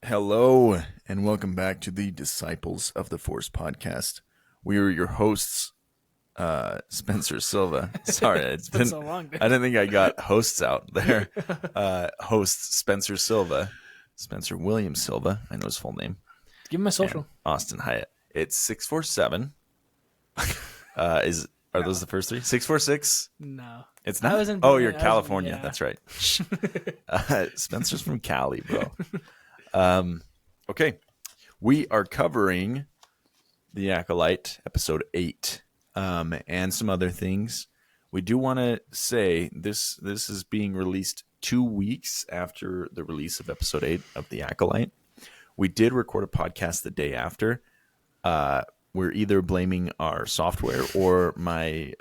Hello, and welcome back to the Disciples of the Force podcast. We are your hosts, Spencer Silva. Sorry, it's been so long. I didn't think I got hosts out there. Host Spencer Silva, Spencer William Silva. I know his full name. Give him my social. And Austin Hyatt. It's 647. Are those the first three? 646? No. It's not. You're California. That's right. Spencer's from Cali, bro. Okay. We are covering the Acolyte, episode 8, and some other things. We do want to say this is being released 2 weeks after the release of episode 8 of the Acolyte. We did record a podcast the day after. We're either blaming our software or my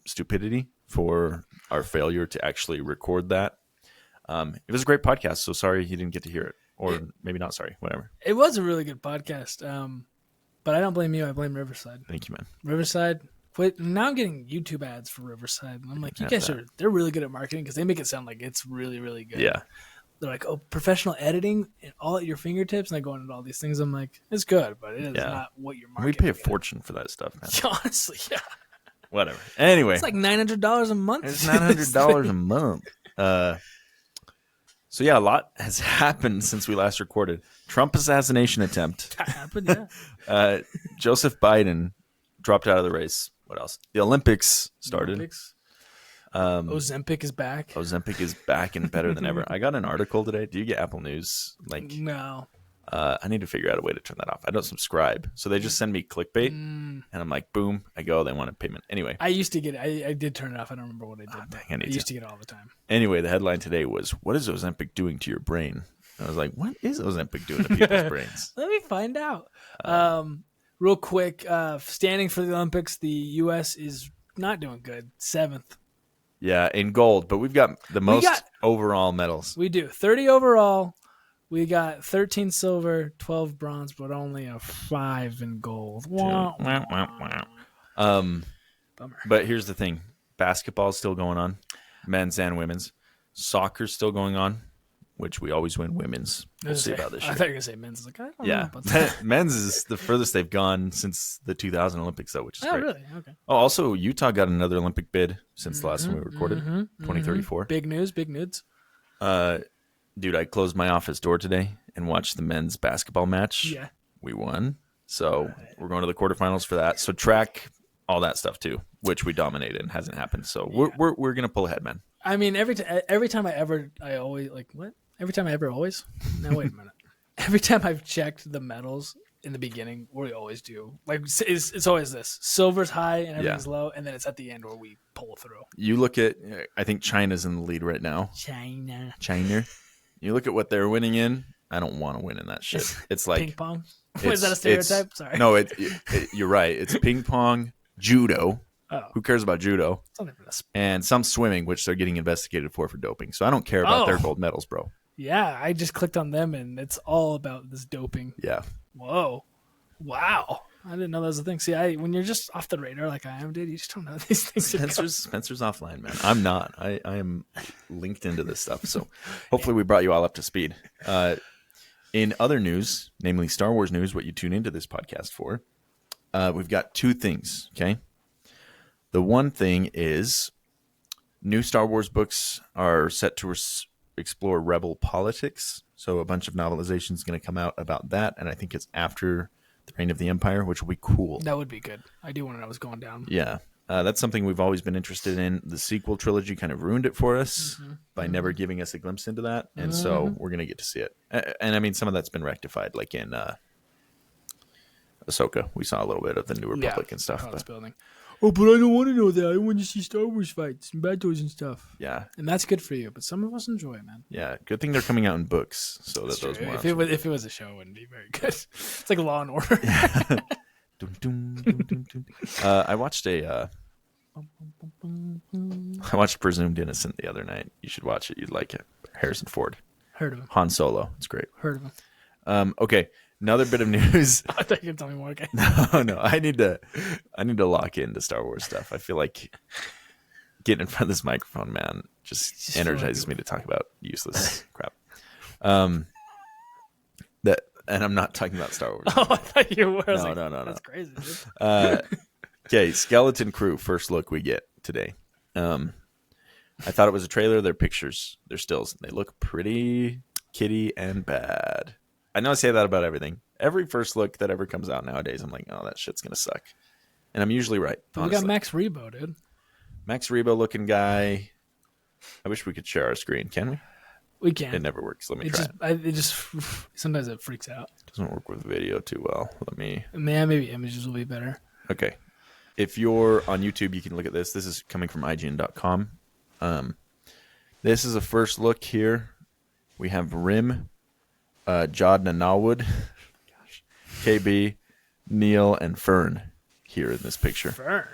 stupidity for our failure to actually record that. It was a great podcast, so sorry you didn't get to hear it. Or maybe not sorry, whatever. It was a really good podcast, but I don't blame you. I blame Riverside. Thank you, man. Riverside. Now I'm getting YouTube ads for Riverside. I'm like, you guys they're really good at marketing because they make it sound like it's really, really good. Yeah. They're like, oh, professional editing and all at your fingertips. And I go into all these things. I'm like, it's good, but it is not what you're marketing. We pay a fortune for that stuff, man. Honestly, yeah. Whatever. Anyway. It's like $900 a month. It's $900 a month. So yeah, a lot has happened since we last recorded. Trump assassination attempt. That happened, yeah. Joseph Biden dropped out of the race. What else? The Olympics started. Ozempic is back. Ozempic is back and better than ever. I got an article today. Do you get Apple News? No. I need to figure out a way to turn that off. I don't subscribe. So they just send me clickbait, and I'm like, boom, I go. They want a payment. Anyway. I used to get it. I did turn it off. I don't remember what I did. Dang, I used to get it all the time. Anyway, the headline today was, what is Ozempic doing to your brain? I was like, what is Ozempic doing to people's brains? Let me find out. Real quick, standing for the Olympics, the U.S. is not doing good. 7th. Yeah, in gold. But we've got the most overall medals. We do. 30 overall. We got 13 silver, 12 bronze, but only a 5 in gold. Bummer. But here's the thing. Basketball's still going on, men's and women's. Soccer's still going on, which we always win women's. We'll see about this year. I thought you were going to say men's. I don't know about that. Men's is the furthest they've gone since the 2000 Olympics, though, which is great. Really? Okay. Oh, also, Utah got another Olympic bid since the last time we recorded, 2034. Big news, big nudes. Dude, I closed my office door today and watched the men's basketball match. Yeah. We won. So we're going to the quarterfinals for that. So track all that stuff too, which we dominated and hasn't happened. So we're going to pull ahead, man. I mean, every time I always like what? Every time I ever always? No, wait a minute. Every time I've checked the medals in the beginning, we always do. Like it's always this. Silver's high and everything's low, and then it's at the end where we pull through. You look at, I think China's in the lead right now. China. You look at what they're winning in. I don't want to win in that shit. It's like ping pong. Is that a stereotype? Sorry. No, you're right. It's ping pong, judo. Oh. Who cares about judo? And some swimming, which they're getting investigated for doping. So I don't care about their gold medals, bro. Yeah, I just clicked on them, and it's all about this doping. Yeah. Whoa. Wow. I didn't know that was a thing. See, when you're just off the radar like I am, dude, you just don't know these things. Spencer's offline, man. I'm not. I am linked into this stuff. So hopefully we brought you all up to speed. In other news, namely Star Wars news, what you tune into this podcast for, we've got 2 things, okay? The one thing is new Star Wars books are set to explore rebel politics. So a bunch of novelizations going to come out about that, and I think it's after the Reign of the Empire, which will be cool. That would be good. I do want to know what's going down. Yeah. That's something we've always been interested in. The sequel trilogy kind of ruined it for us by never giving us a glimpse into that. And so we're going to get to see it. And I mean, some of that's been rectified, like in Ahsoka. We saw a little bit of the New Republic and stuff. Building. Oh, but I don't want to know that. I want to see Star Wars fights and battles and stuff. Yeah. And that's good for you, but some of us enjoy it, man. Yeah. Good thing they're coming out in books so that those more. If it was a show, it wouldn't be very good. It's like Law and Order. I watched Presumed Innocent the other night. You should watch it. You'd like it. Harrison Ford. Heard of him. Han Solo. It's great. Heard of him. Okay. Another bit of news. I thought you could tell me more. Okay. No. I need to lock into Star Wars stuff. I feel like getting in front of this microphone, man, just energizes me to talk about useless crap. That, and I'm not talking about Star Wars. Oh, I thought you were. I was No, like, no. That's crazy, dude. Okay, Skeleton Crew, first look we get today. I thought it was a trailer. They're pictures. They're stills. They look pretty kitty and bad. I know I say that about everything. Every first look that ever comes out nowadays, I'm like, oh, that shit's going to suck. And I'm usually right. We got Max Rebo, dude. Max Rebo looking guy. I wish we could share our screen. Can we? We can. It never works. Let me try it. It just sometimes it freaks out. Doesn't work with video too well. Let me. Man, maybe images will be better. Okay. If you're on YouTube, you can look at this. This is coming from IGN.com. This is a first look here. We have Rim, Jod Nanawwood, KB, Neil, and Fern here in this picture. Fern?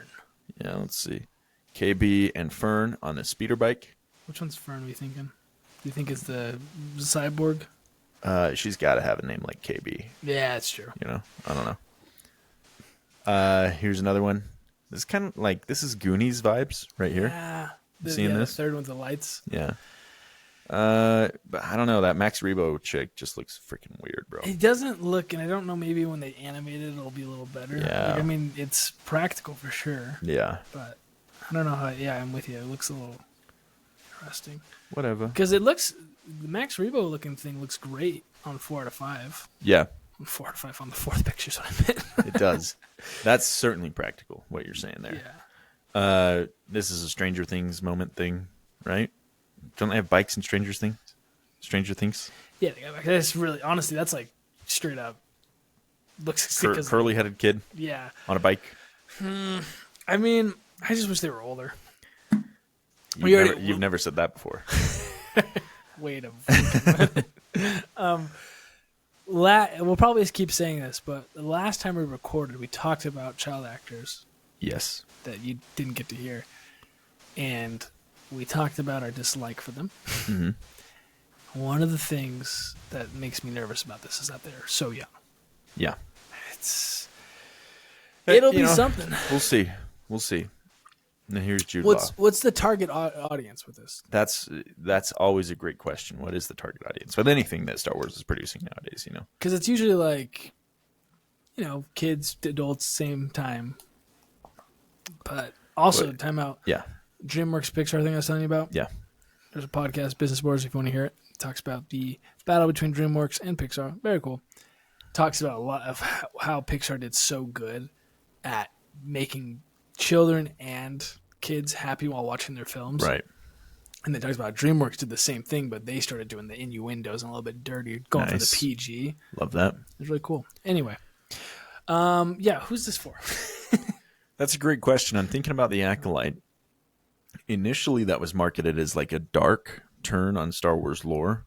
Yeah, let's see. KB and Fern on a speeder bike. Which one's Fern, are you thinking? Do you think it's the cyborg? She's got to have a name like KB. Yeah, it's true. You know, I don't know. Here's another one. This is kind of like, this is Goonies vibes right here. Yeah. Seeing this? The third one's the lights. Yeah. But I don't know. That Max Rebo chick just looks freaking weird, bro. It doesn't look, and I don't know, maybe when they animate it, it'll be a little better. Yeah. Like, I mean, it's practical for sure. Yeah. But I don't know how, yeah, I'm with you. It looks a little interesting. Whatever. Because it looks, the Max Rebo looking thing looks great on 4 out of 5. Yeah. 4 out of 5 on the fourth picture, so I meant. It does. That's certainly practical, what you're saying there. Yeah. This is a Stranger Things moment thing, right? Don't they have bikes in Stranger Things? Stranger Things? Yeah, they got back. That's really, honestly, that's like straight up. Looks Curly-headed kid yeah. on a bike. I mean, I just wish they were older. You've never said that before. Wait a minute. We'll probably just keep saying this, but the last time we recorded, we talked about child actors. Yes. That you didn't get to hear. And we talked about our dislike for them. Mm-hmm. One of the things that makes me nervous about this is that they're so young. Yeah. It'll be something. We'll see. We'll see. And here's Jude Law. What's the target audience with this? That's always a great question. What is the target audience with anything that Star Wars is producing nowadays? You know, because it's usually like, kids, adults, same time. But also, time out. Yeah. DreamWorks Pixar thing I was telling you about. Yeah. There's a podcast, Business Wars, if you want to hear it. It talks about the battle between DreamWorks and Pixar. Very cool. Talks about a lot of how Pixar did so good at making children and kids happy while watching their films. Right. And they talks about DreamWorks did the same thing, but they started doing the innuendos and a little bit dirty, going for the PG. Love that. It was really cool. Anyway. Yeah, who's this for? That's a great question. I'm thinking about the Acolyte. Initially, that was marketed as like a dark turn on Star Wars lore.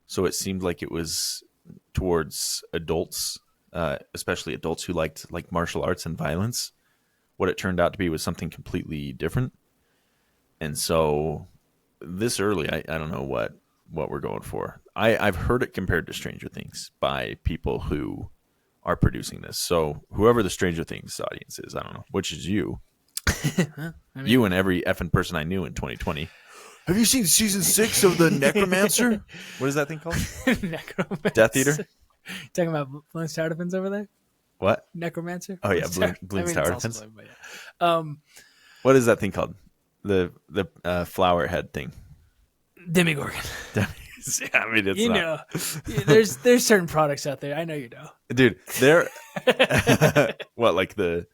So it seemed like it was towards adults, especially adults who liked like martial arts and violence. What it turned out to be was something completely different. And so this early, I don't know what we're going for. I've heard it compared to Stranger Things by people who are producing this. So whoever the Stranger Things audience is, I don't know, which is you. You and every effing person I knew in 2020. Have you seen season 6 of The Necromancer? What is that thing called? Necromancer. Death Eater? Talking about Bloons Tower Defense over there? What? Necromancer? Oh, yeah, Bloons Tower Defense. Yeah. What is that thing called? The flower head thing. Demigorgon. I mean, it's not. There's certain products out there. I know you know. Dude, they're... what, like the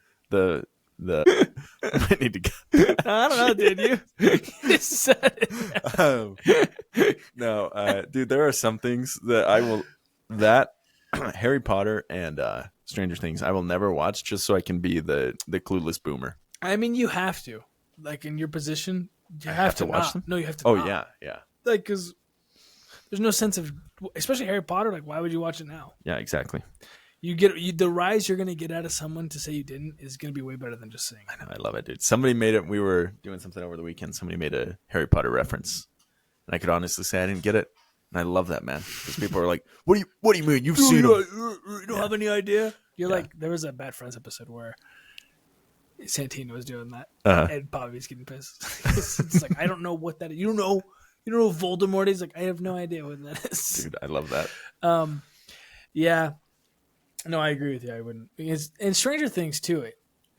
I need to go. I don't know, dude. You just said it. No, dude, there are some things that I will... That, Harry Potter and Stranger Things, I will never watch just so I can be the clueless boomer. I mean, you have to. Like, in your position, you have to watch them? No, you have to Oh, not. yeah. Like, because there's no sense of... Especially Harry Potter, like, why would you watch it now? Yeah, exactly. The rise you're going to get out of someone to say you didn't is going to be way better than just saying. I know, I love it, dude. Somebody made it. We were doing something over the weekend. Somebody made a Harry Potter reference, and I could honestly say I didn't get it. And I love that, man. Because people are like, "What do you mean? You've seen him? You don't have any idea?" You're like, there was a Bad Friends episode where Santino was doing that, and Bobby's getting pissed. It's like, I don't know what that is. You don't know who Voldemort is? Like, I have no idea what that is. Dude, I love that. Yeah. No, I agree with you. I wouldn't. Because, and Stranger Things too.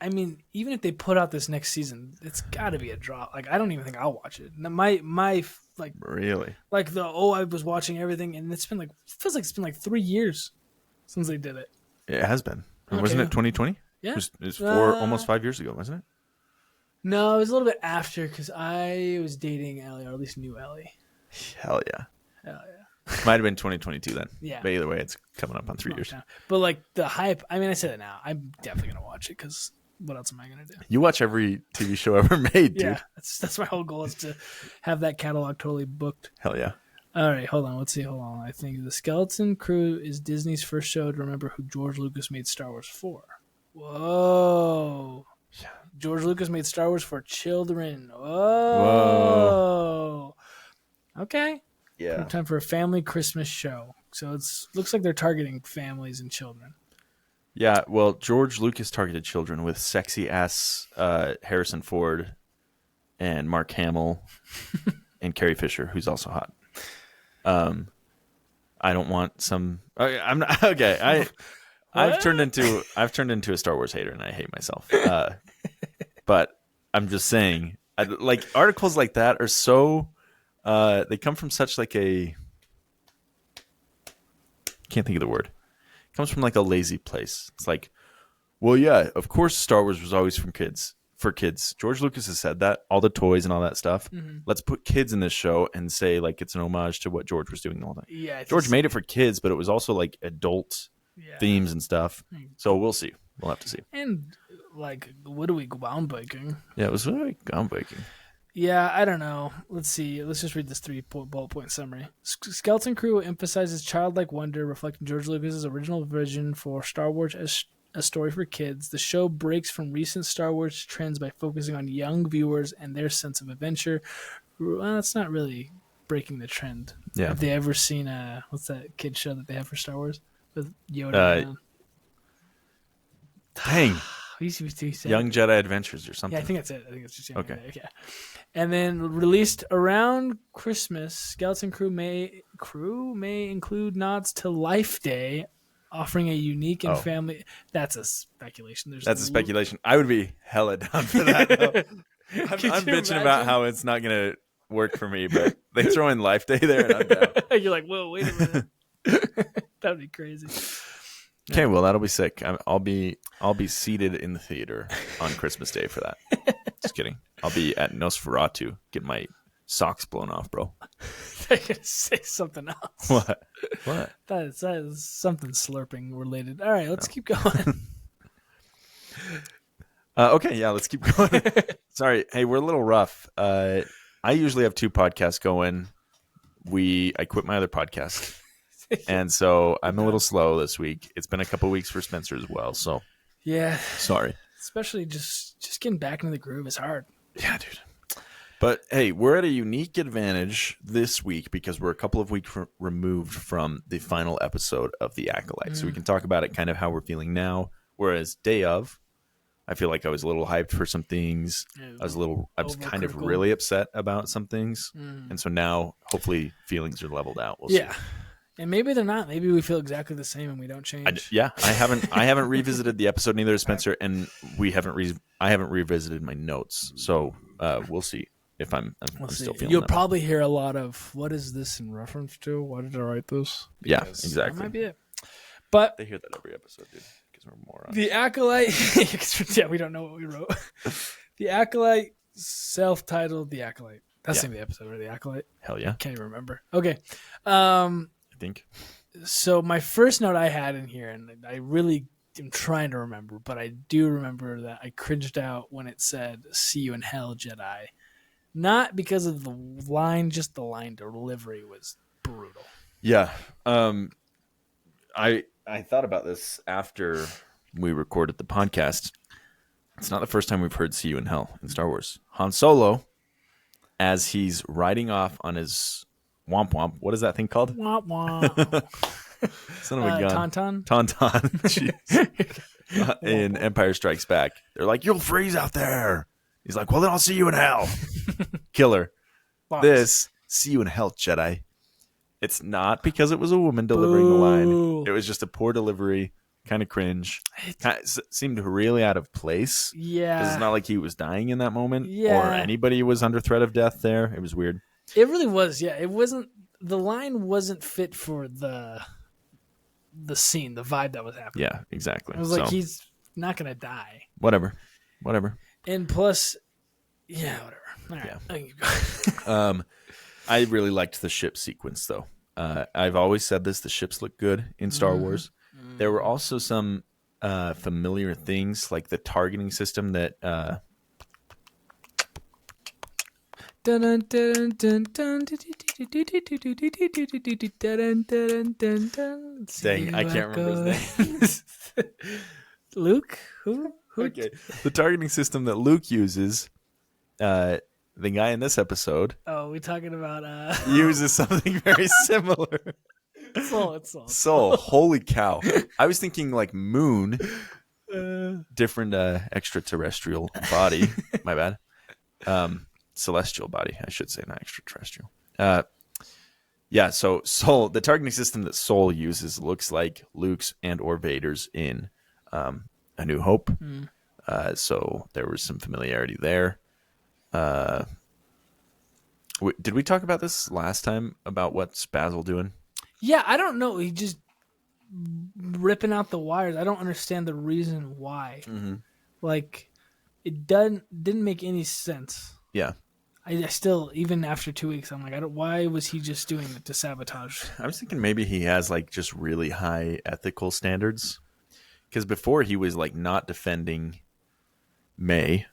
I mean, even if they put out this next season, it's got to be a drop. Like, I don't even think I'll watch it. Now, my like Really? like I was watching everything, and it's been like feels like it's been like 3 years since they did it. It has been. Okay. Wasn't it 2020? Yeah. It was almost 5 years ago, wasn't it? No, it was a little bit after because I was dating Ellie, or at least knew Ellie. Hell yeah. Hell yeah. Might have been 2022 then. Yeah. But either way, it's coming up on 3 years. Time. But like the hype, I mean, I said it now. I'm definitely gonna watch it because what else am I gonna do? You watch every TV show ever made, dude. Yeah, that's my whole goal is to have that catalog totally booked. Hell yeah. All right, hold on. Let's see. Hold on. I think The Skeleton Crew is Disney's first show to remember who George Lucas made Star Wars for. Whoa. Yeah. George Lucas made Star Wars for children. Whoa. Okay. Yeah. Time for a family Christmas show. So looks like they're targeting families and children. Yeah, well, George Lucas targeted children with sexy ass Harrison Ford and Mark Hamill and Carrie Fisher, who's also hot. I don't want some. I'm not okay. I've turned into a Star Wars hater, and I hate myself. But I'm just saying, like articles like that are so. They come from such like a. Can't think of the word. It comes from like a lazy place. It's like, well, yeah, of course, Star Wars was always for kids. George Lucas has said that, all the toys and all that stuff. Mm-hmm. Let's put kids in this show and say like it's an homage to what George was doing all that. Yeah, George made it for kids, but it was also like adult themes and stuff. So we'll see. We'll have to see. And like, what are we groundbreaking? Yeah, it was really groundbreaking. Yeah, I don't know. Let's see. Let's just read this 3 bullet point summary. Skeleton Crew emphasizes childlike wonder, reflecting George Lucas's original vision for Star Wars as a story for kids. The show breaks from recent Star Wars trends by focusing on young viewers and their sense of adventure. Well, that's not really breaking the trend. Yeah. Have they ever seen what's that kid show that they have for Star Wars with Yoda? Dang. He Young Jedi Adventures or something. Yeah, I think that's it. I think it's just Young okay. Jedi. Yeah. And then released around Christmas, Skeleton Crew may include nods to Life Day, offering a unique and family. That's a speculation. That's a speculation. I would be hella down for that. I'm bitching about how it's not going to work for me, but they throw in Life Day there, and I'm down. You're like, whoa, wait a minute. That'd be crazy. Okay, well that'll be sick. I'll be seated in the theater on Christmas Day for that. Just kidding. I'll be at Nosferatu getting my socks blown off, bro. I could say something else. What? That is something slurping related. All right, let's keep going. Okay, yeah, let's keep going. Sorry, hey, we're a little rough. I usually have 2 podcasts going. I quit my other podcast. And so I'm a little slow this week. It's been a couple weeks for Spencer as well. So yeah, sorry. Especially just getting back into the groove is hard. Yeah, dude. But hey, we're at a unique advantage this week because we're a couple of weeks removed from the final episode of The Acolyte. So we can talk about it, kind of how we're feeling now. Whereas day of, I feel like I was a little hyped for some things. I was kind of really upset about some things. And so now hopefully feelings are leveled out. We'll see. And maybe they're not. Maybe we feel exactly the same and we don't change. I haven't revisited the episode, neither has Spencer, and I haven't revisited my notes. So we'll see if I'm still feeling. You'll probably hear a lot of what is this in reference to? Why did I write this? Yeah, exactly. That might be it. But they hear that every episode, dude, because we're morons. The Acolyte. Yeah, we don't know what we wrote. The Acolyte, self-titled The Acolyte. That's the name of the episode, right? The Acolyte. Hell yeah. Can't even remember. Okay. I think. So my first note I had in here, and I really am trying to remember, but I do remember that I cringed out when it said, "See you in hell, Jedi." Not because of the line, just the line delivery was brutal. Yeah. I thought about this after we recorded the podcast. It's not the first time we've heard "See you in hell" in Star Wars. Han Solo, as he's riding off on his womp womp. What is that thing called? Womp womp. Son of a gun. Tauntaun. Jeez. In Empire Strikes Back, they're like, "You'll freeze out there." He's like, "Well, then I'll see you in hell." Killer. This, "See you in hell, Jedi." It's not because it was a woman delivering the line. It was just a poor delivery, kind of cringe. Seemed really out of place. Yeah. Because it's not like he was dying in that moment, Yeah. or anybody was under threat of death there. It was weird. It really was. Yeah, it wasn't. The line wasn't fit for the scene, the vibe that was happening. Yeah, exactly. I was like, he's not gonna die. Whatever. And plus, yeah, whatever. All right. Yeah. I really liked the ship sequence, though. I've always said this: the ships look good in Star Wars. There were also some familiar things, like the targeting system that. Dang, I can't remember his name. Luke? Who? Okay. The targeting system that Luke uses, the guy in this episode. Oh, we're talking about uses something very similar. It's Soul. Holy cow. I was thinking like moon, different extraterrestrial body. My bad. Celestial body, I should say, not extraterrestrial. Yeah, so Soul, the targeting system that Soul uses looks like Luke's and or Vader's in A New Hope. So there was some familiarity there. Did we talk about this last time, about what's Basil doing? Yeah, I don't know. He just ripping out the wires. I don't understand the reason why. Like, it didn't make any sense. Yeah. I still, even after 2 weeks, I'm like, why was he just doing it to sabotage? I was thinking maybe he has like just really high ethical standards, because before he was like not defending May,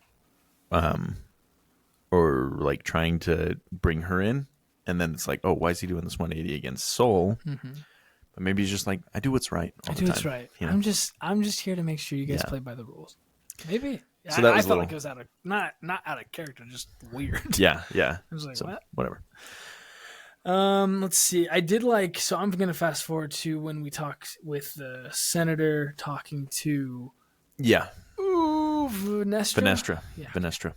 or like trying to bring her in, and then it's like, oh, why is he doing this 180 against Soul? But maybe he's just like, I do what's right all the time. What's right. You know? I'm just here to make sure you guys play by the rules. Maybe. So that was I felt like it was out of not out of character, just weird. Yeah. I was like, what? Whatever. Let's see. I did like. So I'm gonna fast forward to when we talked with the senator talking to. Yeah. Venestra. Yeah. Venestra.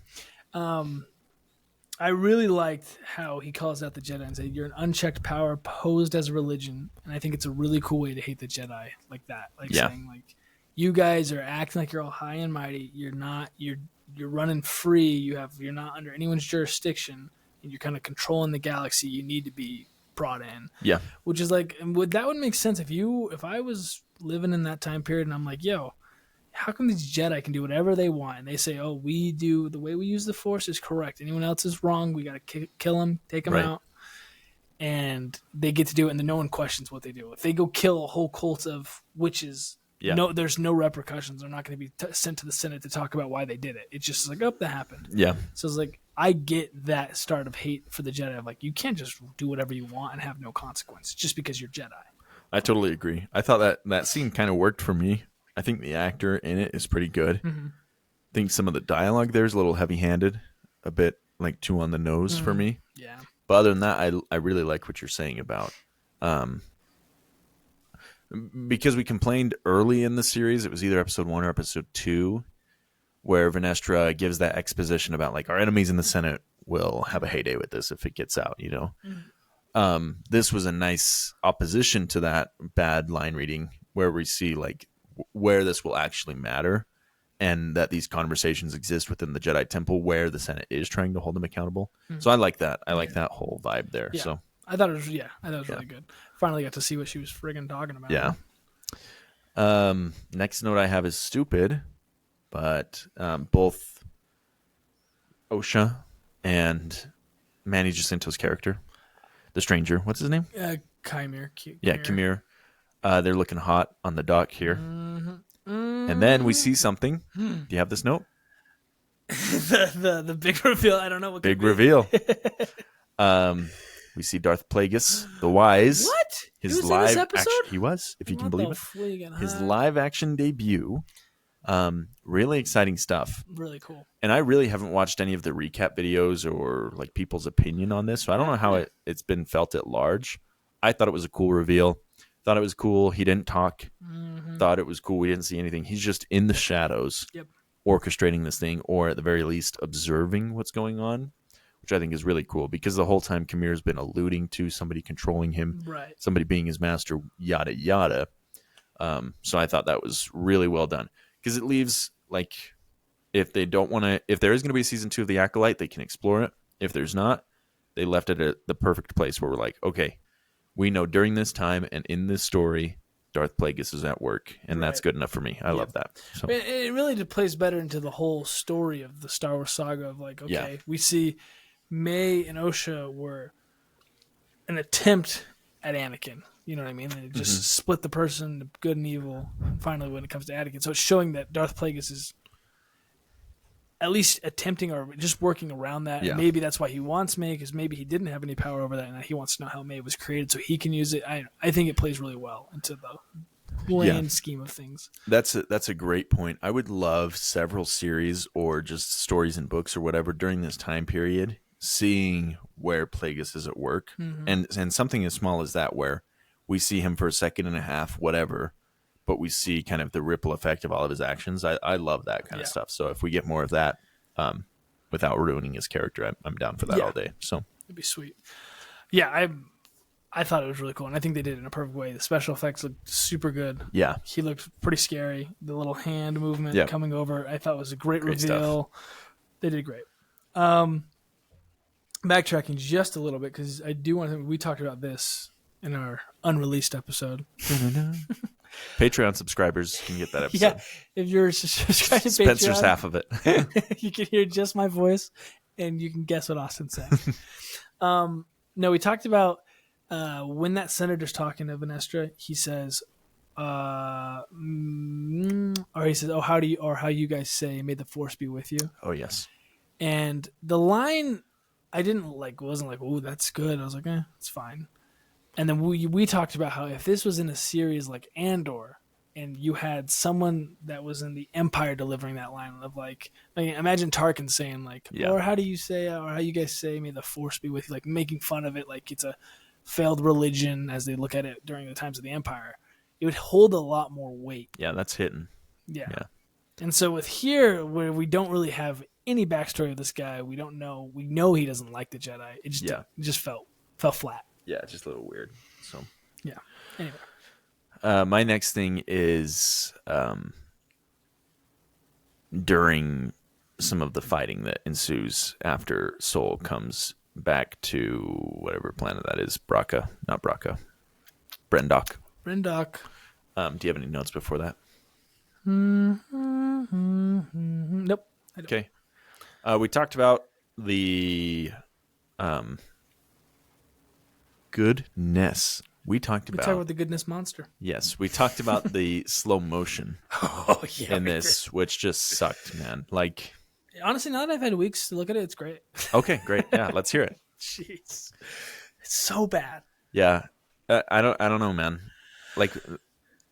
I really liked how he calls out the Jedi and said, "You're an unchecked power posed as a religion," and I think it's a really cool way to hate the Jedi like that. Like saying like, you guys are acting like you're all high and mighty. You're not. You're running free. You're not under anyone's jurisdiction, and you're kind of controlling the galaxy. You need to be brought in. Yeah. Which is like, that would make sense if I was living in that time period and I'm like, yo, how come these Jedi can do whatever they want? And they say, oh, the way we use the Force is correct. Anyone else is wrong. We got to kill them, take them out. And they get to do it, and then no one questions what they do. If they go kill a whole cult of witches, there's no repercussions. They're not going to be sent to the Senate to talk about why they did it. It's just like, oh, that happened. Yeah. So it's like, I get that start of hate for the Jedi. Of like, you can't just do whatever you want and have no consequence just because you're Jedi. I totally agree. I thought that scene kind of worked for me. I think the actor in it is pretty good. I think some of the dialogue there is a little heavy-handed, a bit like too on the nose for me. Yeah. But other than that, I really like what you're saying about, because we complained early in the series, it was either episode 1 or episode 2, where Venestra gives that exposition about like, our enemies in the Senate will have a heyday with this if it gets out, you know. This was a nice opposition to that bad line reading, where we see like where this will actually matter, and that these conversations exist within the Jedi Temple where the Senate is trying to hold them accountable. So I like that. I like that whole vibe there. Yeah. So I thought it was really good. Finally got to see what she was friggin' talking about. Yeah. Next note I have is stupid, but both Osha and Manny Jacinto's character, the stranger, what's his name? Chimere. Yeah, Chimere. They're looking hot on the dock here. And then we see something. Do you have this note? the big reveal. I don't know what. Big reveal. We see Darth Plagueis, the Wise. What? His he was live in this episode? He was, if you can believe it. His Huh? live action debut. Really exciting stuff. Really cool. And I really haven't watched any of the recap videos or like people's opinion on this, so I don't know how it's been felt at large. I thought it was a cool reveal. Thought it was cool. He didn't talk. Thought it was cool. We didn't see anything. He's just in the shadows, orchestrating this thing, or at the very least observing what's going on, which I think is really cool, because the whole time Chimera's been alluding to somebody controlling him, right? Somebody being his master, yada yada. So I thought that was really well done, because it leaves, like, if they don't want to, if there is going to be a season 2 of the Acolyte, they can explore it. If there's not, they left it at the perfect place where we're like, okay, we know during this time and in this story, Darth Plagueis is at work, and that's good enough for me. I love that. So it really plays better into the whole story of the Star Wars saga of like, okay, we see May and Osha were an attempt at Anakin. You know what I mean? And it just split the person, the good and evil. Finally, when it comes to Anakin, so it's showing that Darth Plagueis is at least attempting or just working around that. And maybe that's why he wants May, because maybe he didn't have any power over that, and he wants to know how May was created so he can use it. I think it plays really well into the grand scheme of things. That's a great point. I would love several series or just stories and books or whatever during this time period, seeing where Plagueis is at work, and something as small as that, where we see him for a second and a half, whatever, but we see kind of the ripple effect of all of his actions. I love that kind of stuff. So if we get more of that, without ruining his character, I'm down for that all day. So it'd be sweet. Yeah, I thought it was really cool, and I think they did it in a perfect way. The special effects looked super good. Yeah, he looked pretty scary. The little hand movement coming over, I thought was a great reveal. Stuff. They did great. Backtracking just a little bit, because I do want to. We talked about this in our unreleased episode. Patreon subscribers can get that episode. Yeah, if you're subscribed to Spencer's Patreon, half of it. You can hear just my voice, and you can guess what Austin's saying. No, we talked about when that senator's talking to Vanestra, he says, or he says, "Oh, how you guys say, may the force be with you." Oh yes. And the line I didn't like, wasn't like, "Oh, that's good." I was like, it's fine. And then we talked about how if this was in a series like Andor, and you had someone that was in the Empire delivering that line of like imagine Tarkin saying like, or how do you say, or how you guys say, may the force be with you, like making fun of it like it's a failed religion as they look at it during the times of the Empire, it would hold a lot more weight. Yeah, that's hitting. Yeah. And so with here, where we don't really have any backstory of this guy, we know he doesn't like the Jedi. It just felt flat. Yeah, just a little weird. So yeah. Anyway. My next thing is during some of the fighting that ensues after Sol comes back to whatever planet that is. Not Bracca. Brendok. Brendok. Do you have any notes before that? Nope. Okay. We talked about the goodness. We talked about the goodness monster. Yes, we talked about the slow motion in this, which just sucked, man. Like, honestly, now that I've had weeks to look at it, it's great. Okay, great. Yeah, let's hear it. Jeez, it's so bad. Yeah, I don't know, man. Like,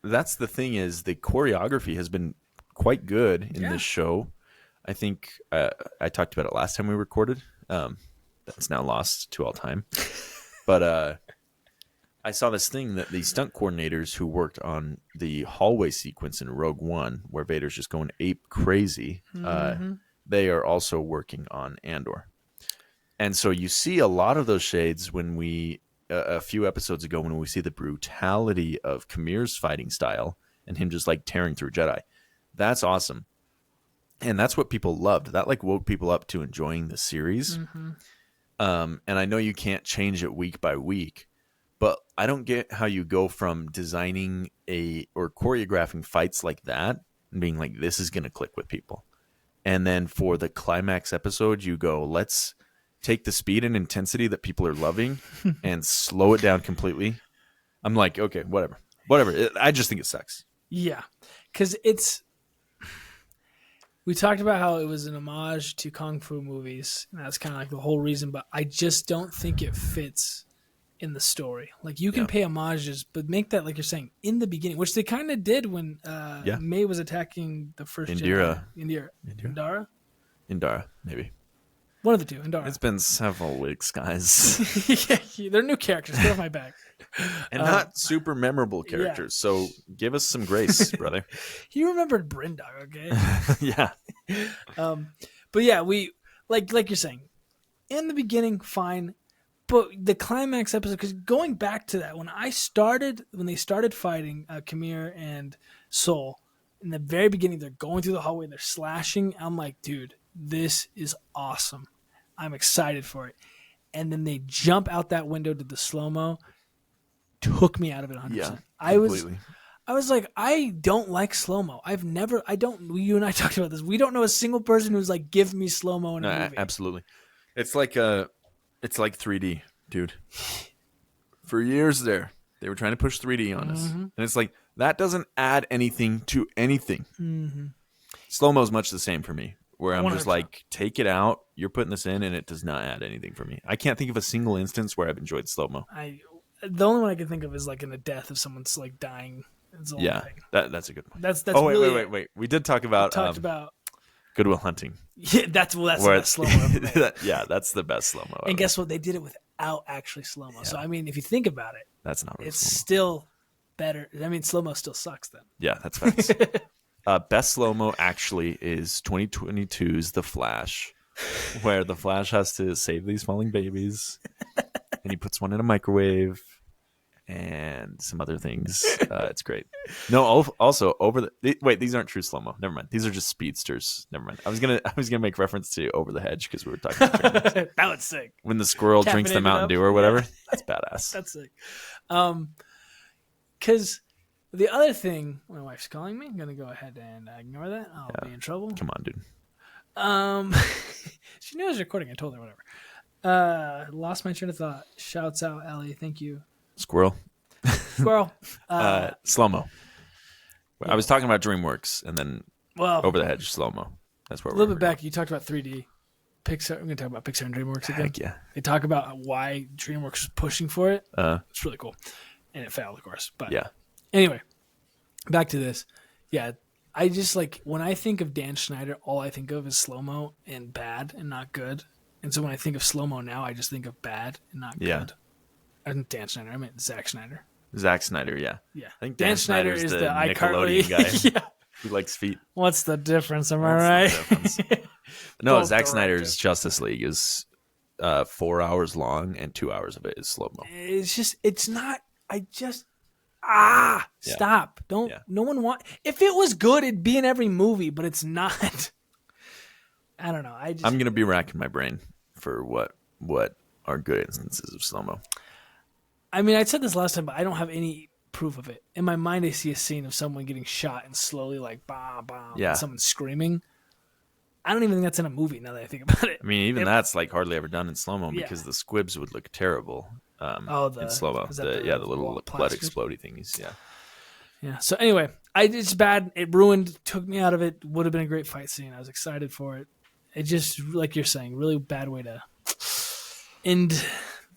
that's the thing, is the choreography has been quite good in this show. I think I talked about it last time we recorded. That's now lost to all time. But I saw this thing that the stunt coordinators who worked on the hallway sequence in Rogue One, where Vader's just going ape crazy, they are also working on Andor. And so you see a lot of those shades when a few episodes ago, when we see the brutality of Kamir's fighting style and him just like tearing through Jedi. That's awesome. And that's what people loved. That like woke people up to enjoying the series. And I know you can't change it week by week, but I don't get how you go from designing or choreographing fights like that and being like, this is going to click with people. And then for the climax episode, you go, let's take the speed and intensity that people are loving and slow it down completely. I'm like, okay, whatever. I just think it sucks. Yeah. Because we talked about how it was an homage to Kung Fu movies, and that's kind of like the whole reason, but I just don't think it fits in the story. Like, you can pay homages, but make that, like you're saying, in the beginning, which they kind of did when May was attacking the first Indira. Indara, maybe. One of the two, Indara. It's been several weeks, guys. They're new characters. Get off my back. And not super memorable characters, so give us some grace, brother. You remembered Brindog, okay? Yeah. But yeah, we like you're saying, in the beginning, fine, But the climax episode, because going back to that, when they started fighting Khmer and Soul, in the very beginning, they're going through the hallway, they're slashing. I'm like, dude, this is awesome. I'm excited for it. And then they jump out that window to the slow-mo, took me out of it 100%. Yeah, completely. I was like, I don't like slow-mo. You and I talked about this. We don't know a single person who's like, give me slow-mo in a movie. Absolutely. It's like 3D, dude. For years there, they were trying to push 3D on us. And it's like, that doesn't add anything to anything. Mm-hmm. Slow-mo is much the same for me, where I'm 100%. just like, take it out. You're putting this in, and it does not add anything for me. I can't think of a single instance where I've enjoyed slow-mo. The only one I can think of is like in a death if someone's like dying. It's the only thing. That's a good one. That's wait. We did talk about Good Will Hunting. Yeah, that's the best slow-mo. Yeah, that's the best slow-mo. And guess what? They did it without actually slow-mo. Yeah. So I mean, if you think about it, that's not really it's slow-mo. Still better. I mean, slow-mo still sucks then. Yeah, that's facts. Best slow-mo actually is 2022's The Flash, where the Flash has to save these falling babies, and he puts one in a microwave and some other things. It's great. No, also these aren't true slow-mo. Never mind. These are just speedsters. Never mind. I was gonna make reference to Over the Hedge because we were talking about trains. That was sick. When the squirrel drinks the Mountain Dew or whatever. Yeah. That's badass. That's sick. Because the other thing, my wife's calling me. I'm gonna go ahead and ignore that. I'll be in trouble. Come on, dude. She knew I was recording. I told her whatever. Lost my train of thought. Shouts out, Ellie. Thank you. Squirrel. Slow-mo. Yeah. I was talking about DreamWorks and then Over the Hedge, slow-mo. That's where we're a little bit back. You talked about 3D. Pixar. I'm going to talk about Pixar and DreamWorks again. Heck yeah. They talk about why DreamWorks was pushing for it. It's really cool. And it failed, of course. But yeah. Anyway, back to this. Yeah, I just like, when I think of Dan Schneider, all I think of is slow-mo and bad and not good. And so when I think of slow-mo now, I just think of bad and not good. I didn't Dan Schneider. I meant Zack Schneider. Zack Snyder, yeah. Yeah. I think Dan Schneider is the Nickelodeon guy who likes feet. What's the difference? Am I right? No, Zack Snyder's Justice League is 4 hours long and 2 hours of it is slow-mo. Stop. No one if it was good, it'd be in every movie, but it's not. I don't know. I'm going to be racking my brain for what are good instances of slow-mo. I mean, I said this last time, but I don't have any proof of it. In my mind, I see a scene of someone getting shot and slowly like, bah, bah, and someone screaming. I don't even think that's in a movie now that I think about it. I mean, even that's like hardly ever done in slow-mo because the squibs would look terrible in slow-mo. The little blood explodey thingies, Yeah, so anyway, it's bad. It ruined, took me out of it. Would have been a great fight scene. I was excited for it. It just, like you're saying, really bad way to end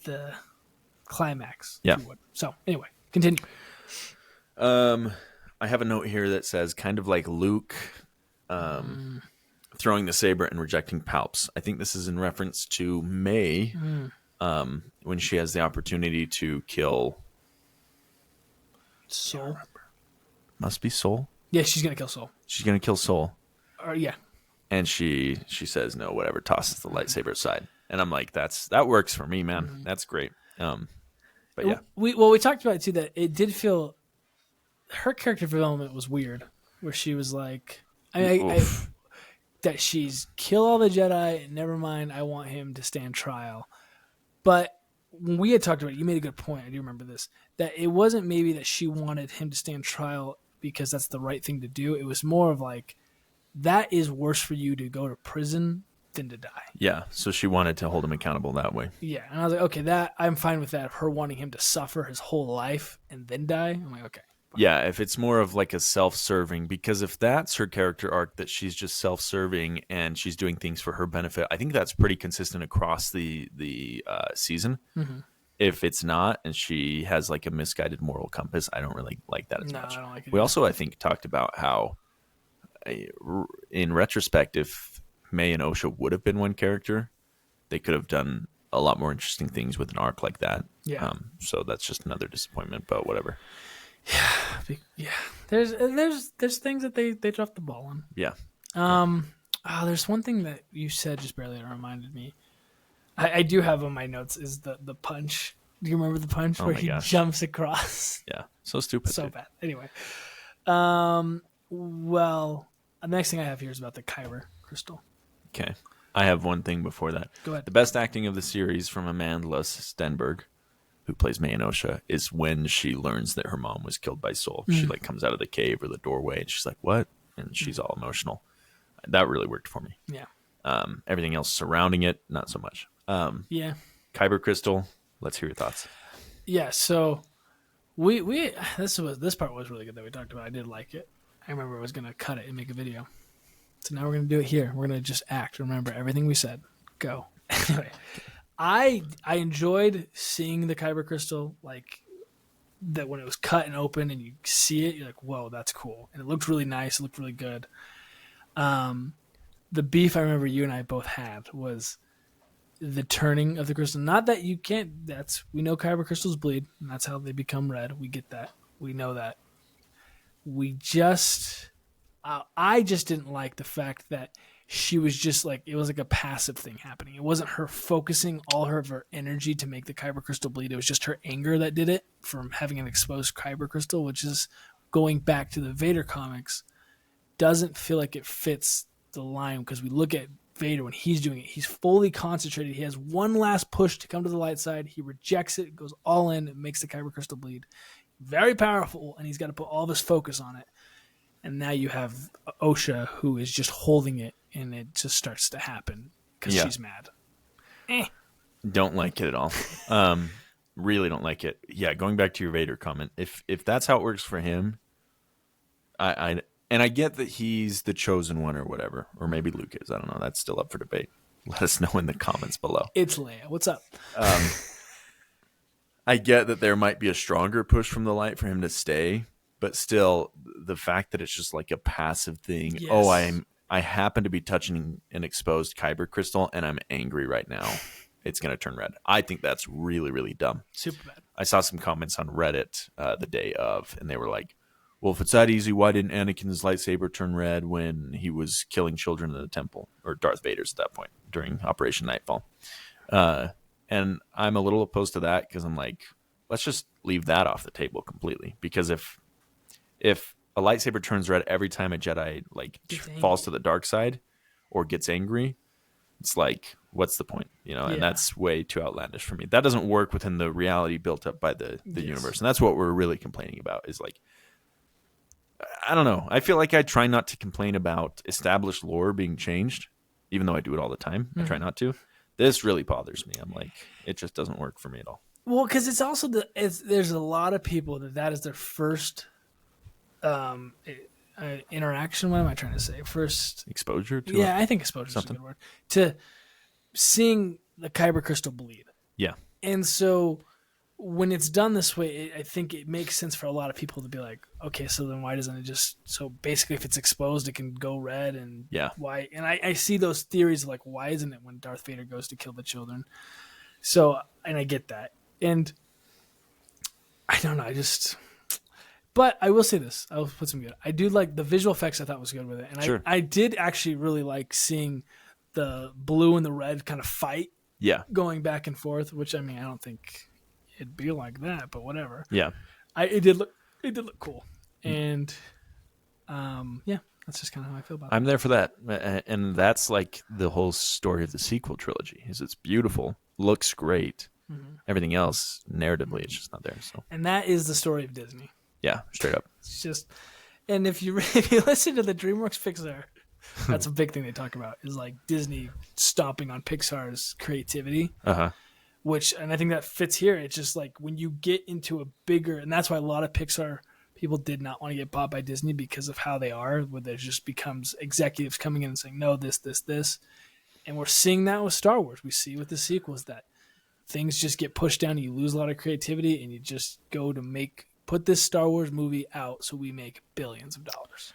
the climax. Yeah. So anyway, continue. I have a note here that says kind of like Luke throwing the saber and rejecting Palps. I think this is in reference to May when she has the opportunity to kill Soul. Must be Soul. Yeah, she's gonna kill Soul. She's gonna kill Soul. Yeah. And she says no, whatever. Tosses the lightsaber aside, and I'm like, that works for me, man. That's great. But yeah, we talked about it too, that it did feel her character development was weird, where she was like, that she's kill all the Jedi and never mind, I want him to stand trial. But when we had talked about it, you made a good point. I do remember this, that it wasn't maybe that she wanted him to stand trial because that's the right thing to do. It was more of like, that is worse for you to go to prison than to die. Yeah, so she wanted to hold him accountable that way. Yeah, and I was like, okay, that I'm fine with that. Her wanting him to suffer his whole life and then die. I'm like, okay. Fine. Yeah, if it's more of like a self-serving, because if that's her character arc, that she's just self-serving and she's doing things for her benefit, I think that's pretty consistent across the season. Mm-hmm. If it's not, and she has like a misguided moral compass, I don't really like that as much. I don't like it we also, I think, talked about how, in retrospect, if May and Osha would have been one character, they could have done a lot more interesting things with an arc like that. Yeah. So that's just another disappointment, but whatever. Yeah. There's things that they dropped the ball on. Yeah. There's one thing that you said just barely that reminded me. I do have on my notes is the punch. Do you remember the punch Oh where my he gosh. jumps across? Yeah, so stupid. So Dude. bad. Anyway, well, the next thing I have here is about the Kyber crystal. Okay, I have one thing before that. Go ahead. The best acting of the series from Amanda Stenberg, who plays Mayanosia, is when she learns that her mom was killed by Soul. She like comes out of the cave or the doorway, and she's like, "What?" And she's all emotional. That really worked for me. Yeah. Everything else surrounding it, not so much. Yeah. Kyber crystal. Let's hear your thoughts. Yeah. So we this part was really good that we talked about. I did like it. I remember I was gonna cut it and make a video. So now we're gonna do it here. We're gonna just act. Remember everything we said. Go. Anyway, I enjoyed seeing the Kyber crystal like that when it was cut and open and you see it. You're like, whoa, that's cool. And it looked really nice. It looked really good. The beef I remember you and I both had was the turning of the crystal. Not that you can't. We know Kyber crystals bleed, and that's how they become red. We get that. We know that. I just didn't like the fact that she was just like it was like a passive thing happening. It wasn't her focusing all of her energy to make the Kyber crystal bleed. It was just her anger that did it from having an exposed Kyber crystal, which is going back to the Vader comics. Doesn't feel like it fits the line because we look at Vader when he's doing it. He's fully concentrated. He has one last push to come to the light side. He rejects it, goes all in, and makes the Kyber crystal bleed. Very powerful, and he's got to put all of his focus on it. And now you have Osha who is just holding it, and it just starts to happen because she's mad. Don't like it at all. Really don't like it. Yeah, going back to your Vader comment, if that's how it works for him, I get that he's the chosen one or whatever, or maybe Luke is. I don't know. That's still up for debate. Let us know in the comments below. It's Leia. What's up? I get that there might be a stronger push from the light for him to stay, but still, the fact that it's just like a passive thing. Yes. Oh, I happen to be touching an exposed Kyber crystal, and I'm angry right now. It's going to turn red. I think that's really, really dumb. Super bad. I saw some comments on Reddit the day of, and they were like, well, if it's that easy, why didn't Anakin's lightsaber turn red when he was killing children in the temple? Or Darth Vader's at that point during Operation Nightfall. And I'm a little opposed to that because I'm like, let's just leave that off the table completely. Because if a lightsaber turns red every time a Jedi like falls to the dark side or gets angry, it's like, what's the point? You know, and that's way too outlandish for me. That doesn't work within the reality built up by the universe. And that's what we're really complaining about is like, I don't know. I feel like I try not to complain about established lore being changed, even though I do it all the time. I try not to. This really bothers me. I'm like, it just doesn't work for me at all. Well, because it's also there's a lot of people that is their first interaction. What am I trying to say? First exposure to it? I think exposure is a good word. To seeing the Kyber crystal bleed. Yeah. And so when it's done this way, I think it makes sense for a lot of people to be like, okay, so then why doesn't it just so basically if it's exposed it can go red and why and I see those theories of like why isn't it when Darth Vader goes to kill the children? So and I get that. And I don't know, but I will say this. I'll put some good. I do like the visual effects. I thought was good with it, and I did actually really like seeing the blue and the red kind of fight. Yeah, going back and forth. Which I mean, I don't think it'd be like that, but whatever. Yeah, it did look cool, and that's just kind of how I feel about it. I'm there for that, and that's like the whole story of the sequel trilogy. Is it's beautiful, looks great. Mm-hmm. Everything else, narratively, it's just not there. So, and that is the story of Disney. Yeah, straight up. It's just, and if you listen to the DreamWorks Pixar, that's a big thing they talk about is like Disney stomping on Pixar's creativity. Which, and I think that fits here. It's just like when you get into a bigger, and that's why a lot of Pixar people did not want to get bought by Disney because of how they are, where there just becomes executives coming in and saying, no, this. And we're seeing that with Star Wars. We see with the sequels that things just get pushed down and you lose a lot of creativity and you just go to put this Star Wars movie out so we make billions of dollars.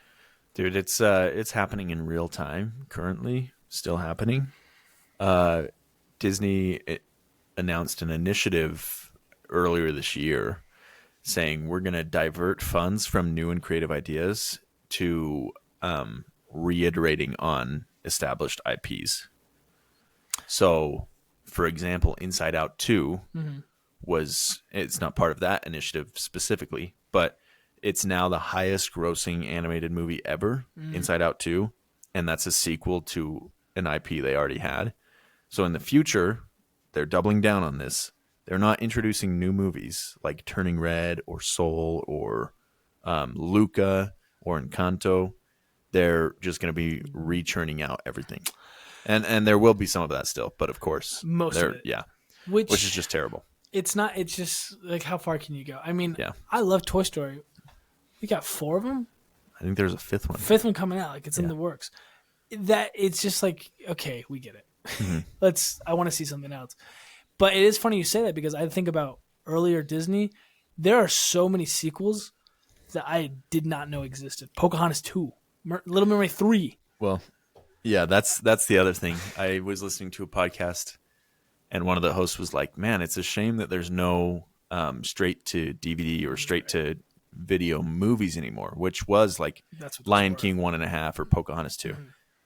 Dude, it's happening in real time currently, still happening. Disney announced an initiative earlier this year saying we're going to divert funds from new and creative ideas to reiterating on established IPs. So for example, Inside Out 2 it's not part of that initiative specifically, but it's now the highest grossing animated movie ever, Inside Out 2, and that's a sequel to an IP they already had. So in the future, they're doubling down on this. They're not introducing new movies like Turning Red or Soul or Luca or Encanto. They're just going to be rechurning out everything. And there will be some of that still, but of course, most of it. Yeah, which is just terrible. It's not. It's just like, how far can you go? I mean, Yeah. I love Toy Story. We got 4 of them. I think there's a fifth one. Fifth one coming out. Like, it's in the works. That it's just like, okay, we get it. I want to see something else. But it is funny you say that, because I think about earlier Disney. There are so many sequels that I did not know existed. Pocahontas 2, Little Mermaid 3. Well, yeah, that's the other thing. I was listening to a podcast, and one of the hosts was like, "Man, it's a shame that there's no straight to DVD or straight to video movies anymore," which was like Lion King 1.5 or Pocahontas 2.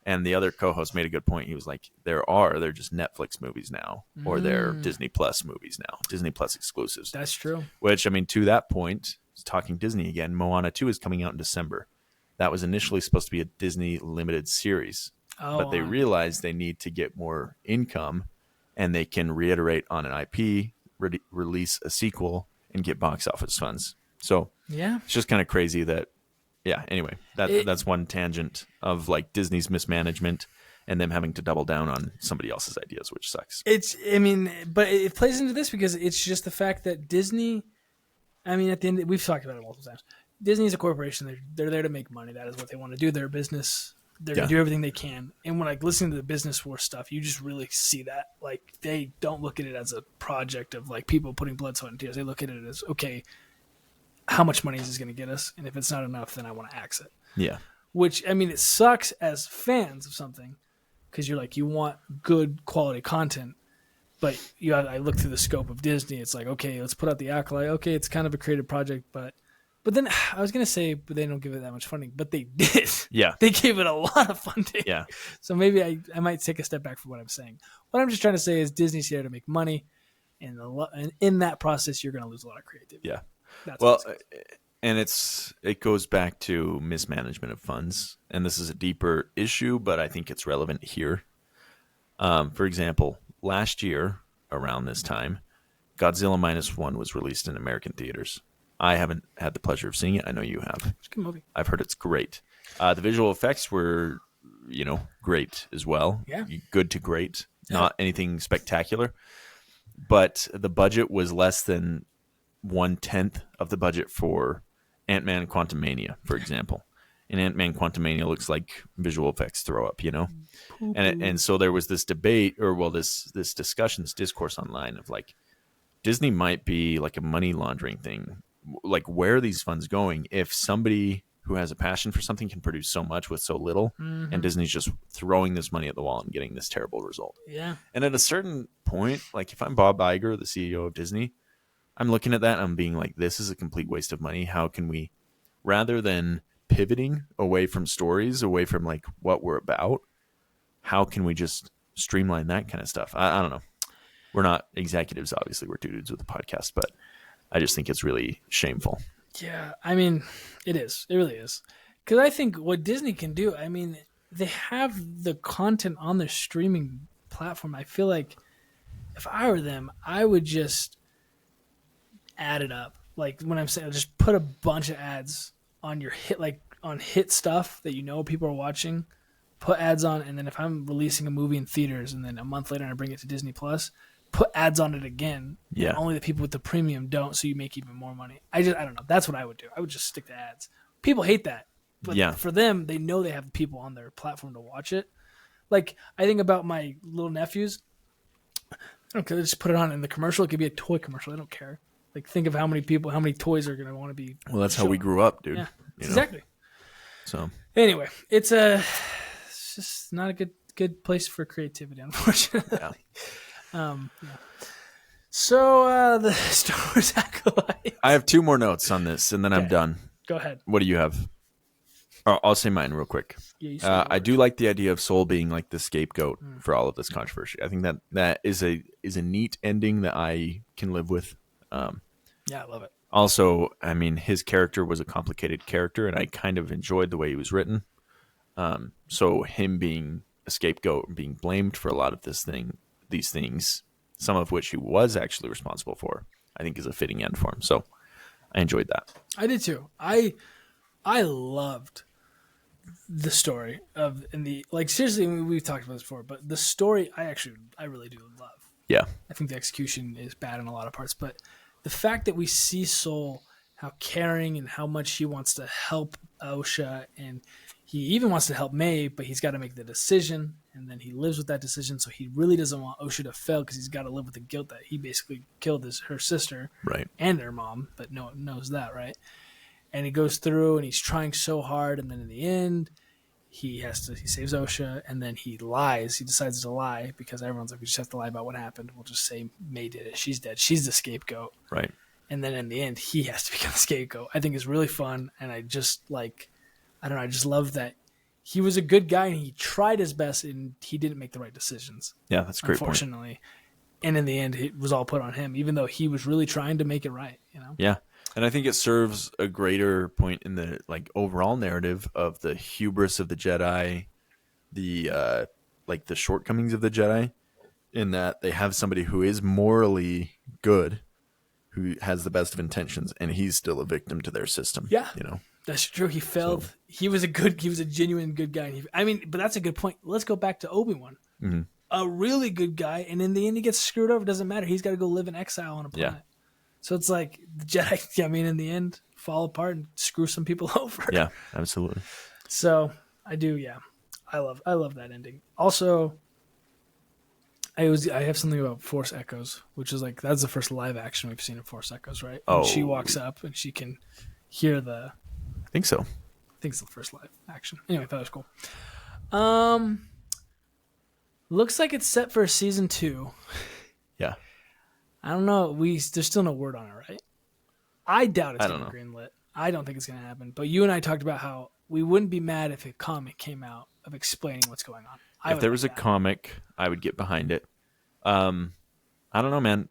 And the other co-host made a good point. He was like, they're just Netflix movies now, or they're Disney Plus movies now, Disney Plus exclusives. That's true. Which, I mean, to that point, talking Disney again, Moana 2 is coming out in December. That was initially supposed to be a Disney limited series, but they realized they need to get more income, and they can reiterate on an IP, release a sequel, and get box office funds. So it's just kind of crazy that, anyway, that's one tangent of like Disney's mismanagement and them having to double down on somebody else's ideas, which sucks. But it plays into this because it's just the fact that Disney, I mean, at the end, we've talked about it multiple times. Disney is a corporation. They're there to make money. That is what they want to do. They're a business. They're going to do everything they can. And when like listening to the business war stuff, you just really see that. Like, they don't look at it as a project of like people putting blood, sweat, and tears. They look at it as, okay, how much money is this going to get us? And if it's not enough, then I want to axe it. Yeah. Which, I mean, it sucks as fans of something, because you're like, you want good quality content. But I look through the scope of Disney. It's like, okay, let's put out the Acolyte. Okay, it's kind of a creative project, but then I was going to say, but they don't give it that much funding. But they did. Yeah. They gave it a lot of funding. Yeah. So maybe I might take a step back from what I'm saying. What I'm just trying to say is Disney's here to make money. And in that process, you're going to lose a lot of creativity. Yeah. That's and it goes back to mismanagement of funds. And this is a deeper issue, but I think it's relevant here. For example, last year around this time, Godzilla -1 was released in American theaters. I haven't had the pleasure of seeing it. I know you have. It's a good movie. I've heard it's great. The visual effects were, great as well. Yeah. Good to great. Not anything spectacular. But the budget was less than 1/10 of the budget for Ant-Man Quantumania, for example. And Ant-Man Quantumania looks like visual effects throw up, And so there was this debate, or this discussion, this discourse online of like, Disney might be like a money laundering thing. Like, where are these funds going if somebody who has a passion for something can produce so much with so little, and Disney's just throwing this money at the wall and getting this terrible result? Yeah. And at a certain point, like if I'm Bob Iger, the CEO of Disney, I'm looking at that and I'm being like, this is a complete waste of money. How can we, rather than pivoting away from stories, away from like what we're about, how can we just streamline that kind of stuff? I don't know. We're not executives, obviously. We're two dudes with a podcast, but I just think it's really shameful. Yeah, I mean, it is. It really is. Because I think what Disney can do, I mean, they have the content on their streaming platform. I feel like if I were them, I would just add it up. Like when I'm saying, just put a bunch of ads on your hit, like on hit stuff that people are watching. Put ads on, and then if I'm releasing a movie in theaters, and then a month later I bring it to Disney Plus, put ads on it again. Yeah. And only the people with the premium don't, so you make even more money. I don't know. That's what I would do. I would just stick to ads. People hate that. But for them, they know they have people on their platform to watch it. Like, I think about my little nephews. I don't care. Just put it on in the commercial. It could be a toy commercial. I don't care. Like, think of how many toys are going to want to be. Well, that's how we grew up, dude. Yeah, exactly. So anyway, it's just not a good place for creativity, unfortunately. Yeah. So the Star Wars Acolyte. I have 2 more notes on this, and then I'm done. Go ahead. What do you have? I'll say mine real quick. Yeah, you say I yours. do like the idea of Soul being like the scapegoat for all of this controversy. I think that is a neat ending that I can live with. Yeah, I love it. Also, I mean, his character was a complicated character, and I kind of enjoyed the way he was written. So him being a scapegoat and being blamed for a lot of these things, some of which he was actually responsible for, I think is a fitting end for him. So I enjoyed that. I did too. I loved the story of in the like seriously we've talked about this before, but the story I really do love. Yeah, I think the execution is bad in a lot of parts, but the fact that we see Soul how caring and how much he wants to help Osha, and he even wants to help May, but he's got to make the decision, and then he lives with that decision. So he really doesn't want Osha to fail because he's got to live with the guilt that he basically killed her sister right. and her mom, but no one knows that, right? And he goes through and he's trying so hard, and then in the end he saves Osha, and then he lies. He decides to lie because everyone's like, we just have to lie about what happened. We'll just say May did it. She's dead. She's the scapegoat. Right. And then in the end, he has to become the scapegoat. I think it's really fun, and I just I don't know. I just love that he was a good guy and he tried his best, and he didn't make the right decisions. Yeah, that's a great point. Unfortunately, and in the end, it was all put on him, even though he was really trying to make it right. You know. Yeah. And I think it serves a greater point in the like overall narrative of the hubris of the Jedi, the like the shortcomings of the Jedi, in that they have somebody who is morally good, who has the best of intentions, and he's still a victim to their system. Yeah. You know. That's true. He failed. So, he was a genuine good guy. But that's a good point. Let's go back to Obi-Wan. Mm-hmm. A really good guy, and in the end, he gets screwed over. It doesn't matter. He's got to go live in exile on a planet. Yeah. So it's like the Jedi, in the end, fall apart and screw some people over. Yeah, absolutely. So I do, yeah. I love that ending. Also, I have something about Force Echoes, which is like that's the first live action we've seen of Force Echoes, right? When she walks up and she can hear the. I think so. I think it's the first live action. Anyway, that was cool. Looks like it's set for season 2. Yeah. I don't know. There's still no word on it, right? I doubt it's going to be greenlit. I don't think it's going to happen. But you and I talked about how we wouldn't be mad if a comic came out of explaining what's going on. If there was a comic, I would get behind it. I don't know, man.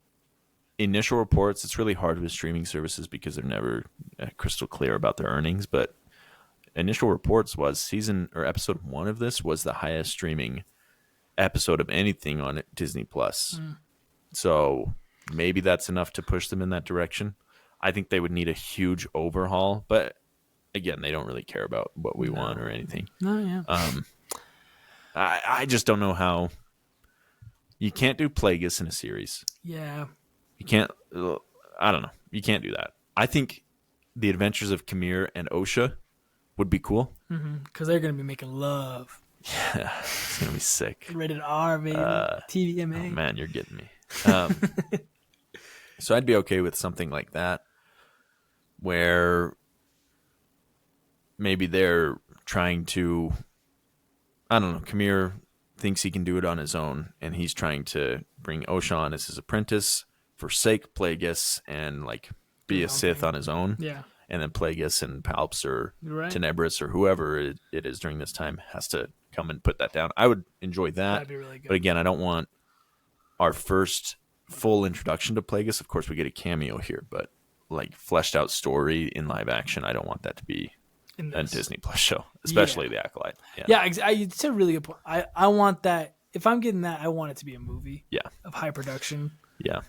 Initial reports, it's really hard with streaming services because they're never crystal clear about their earnings. But initial reports was episode 1 of this was the highest streaming episode of anything on Disney Plus. So maybe that's enough to push them in that direction. I think they would need a huge overhaul, but again, they don't really care about what we want or anything. No, yeah. I just don't know how you can't do Plagueis in a series. Yeah. You can't. I don't know. You can't do that. I think the Adventures of Khmer and Osha would be cool because they're going to be making love. Yeah, it's gonna be sick. Rated R, baby. TVMA. Oh man, you're getting me. So I'd be okay with something like that, where maybe they're trying to, I don't know, Khmer thinks he can do it on his own, and he's trying to bring Osha on as his apprentice, forsake Plagueis, and like be a Sith on his own. Yeah. And then Plagueis and Palps or Tenebris or whoever it is during this time has to come and put that down. I would enjoy that. That'd be really good. But again, I don't want our first full introduction to Plagueis. Of course, we get a cameo here, but like fleshed out story in live action, I don't want that to be a Disney Plus show, especially the Acolyte. Yeah, it's a really good point. I want that. If I'm getting that, I want it to be a movie. Yeah. Of high production. Yeah.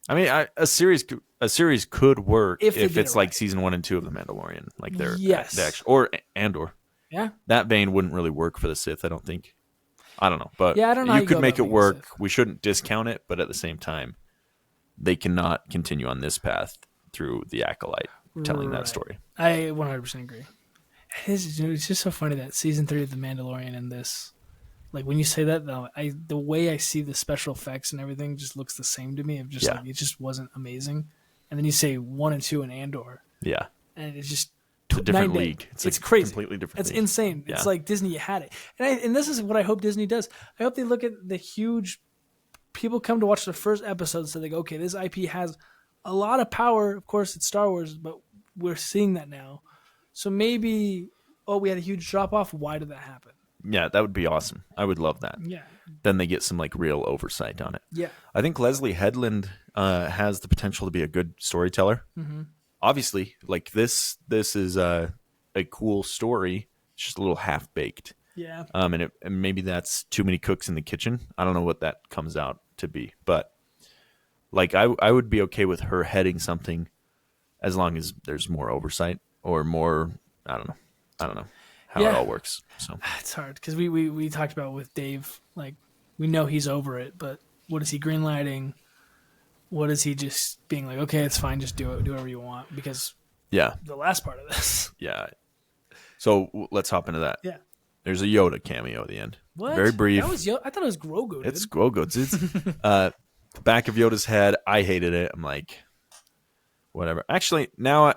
I mean, a series could work if it's like season 1 and 2 of The Mandalorian, like they're or Andor. Yeah, that vein wouldn't really work for the Sith, I don't think. I don't know, but I don't know you could make it work. We shouldn't discount it, but at the same time, they cannot continue on this path through the Acolyte telling that story. I 100% agree. It's just so funny that season 3 of The Mandalorian and this. Like when you say that, though, the way I see the special effects and everything just looks the same to me. Of just like it just wasn't amazing. And then you say 1 and 2 in Andor. Yeah. And it's just a different league. It's crazy. Completely different. It's insane. Yeah. It's like Disney, you had it. And this is what I hope Disney does. I hope they look at the huge people come to watch the first episode, so they go, okay, this IP has a lot of power. Of course, it's Star Wars, but we're seeing that now. So maybe oh, we had a huge drop off. Why did that happen? Yeah, that would be awesome. I would love that. Yeah. Then they get some like real oversight on it. Yeah. I think Leslie Headland has the potential to be a good storyteller. Mm-hmm. Obviously, like this is a cool story. It's just a little half baked. Yeah. And maybe that's too many cooks in the kitchen. I don't know what that comes out to be, but like I would be okay with her heading something as long as there's more oversight or more. I don't know how it all works. So it's hard because we talked about with Dave, like we know he's over it, but what is he greenlighting? What is he just being like, okay, it's fine, just do it, do whatever you want? Because yeah, the last part of this. Yeah. So let's hop into that. Yeah. There's a Yoda cameo at the end. What? Very brief. That was I thought it was Grogu. Dude. It's Grogu. It's the back of Yoda's head. I hated it. I'm like, whatever. Actually, now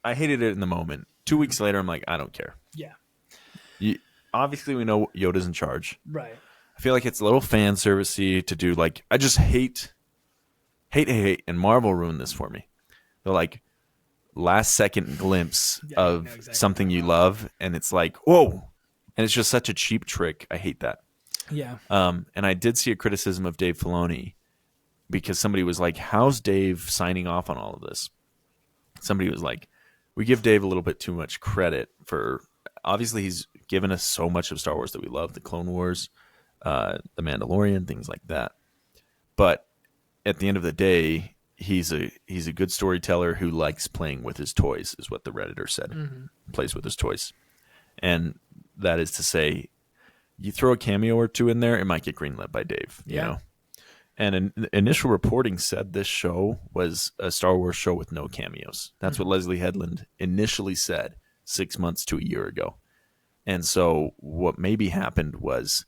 I hated it in the moment. 2 weeks later, I'm like, I don't care. Yeah. Obviously, we know Yoda's in charge. Right. I feel like it's a little fan servicey to do. Like, I just hate, and Marvel ruined this for me. They're like last second glimpse of exactly something you love, and it's like, whoa, and it's just such a cheap trick. I hate that. Yeah. And I did see a criticism of Dave Filoni because somebody was like, how's Dave signing off on all of this? Somebody was like, we give Dave a little bit too much credit for, obviously he's given us so much of Star Wars that we love, the Clone Wars, the Mandalorian, things like that. But at the end of the day, he's a good storyteller who likes playing with his toys, is what the Redditor said. Mm-hmm. Plays with his toys. And that is to say, you throw a cameo or two in there, it might get greenlit by Dave, you know? And initial reporting said this show was a Star Wars show with no cameos. That's what Leslie Headland initially said 6 months to a year ago. And so what maybe happened was